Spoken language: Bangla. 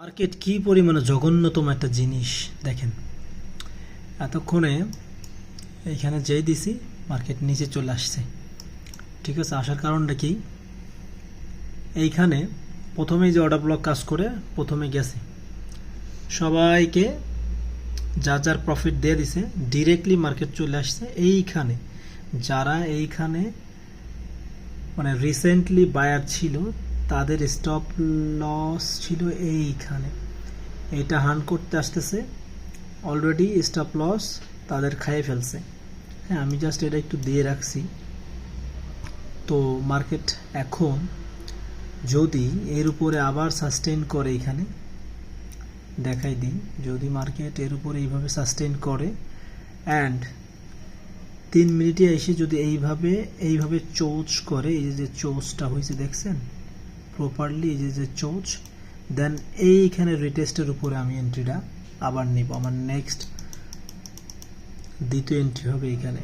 মার্কেট কি পরিমাণে জঘন্যতম একটা জিনিস দেখেন। এতক্ষণে এইখানে যেই দিছি মার্কেট নিচে চলে আসছে, ঠিক আছে। আসার কারণটা কি, এইখানে প্রথমেই যে অর্ডার ব্লক কাজ করে প্রথমে গেছে, সবাইকে যার যার প্রফিট দিয়ে দিছে, ডিরেক্টলি মার্কেট চলে আসছে এইখানে। যারা এইখানে মানে রিসেন্টলি বায়ার ছিল তাদের স্টপ লস ছিল এইখানে, এটা হান্ট করতে আসতেছে, অলরেডি স্টপ লস তাদের খাইয়ে ফেলছে। হ্যাঁ, আমি জাস্ট এটা একটু দিয়ে রাখছি। তো মার্কেট এখন যদি এর উপরে আবার সাস্টেইন করে, এখানে দেখাই দিই, যদি মার্কেট এর উপরে এইভাবে সাস্টেইন করে অ্যান্ড 3 মিনিটে এসে যদি এইভাবে চৌচ করে, এই যে চৌচটা হয়েছে দেখছেন প্রপারলি, এই যে চৌচ, দেন এইখানে রিটেস্টের উপরে আমি এন্ট্রিটা আবার নিব। আমার নেক্সট দ্বিতীয় এন্ট্রি হবে এইখানে।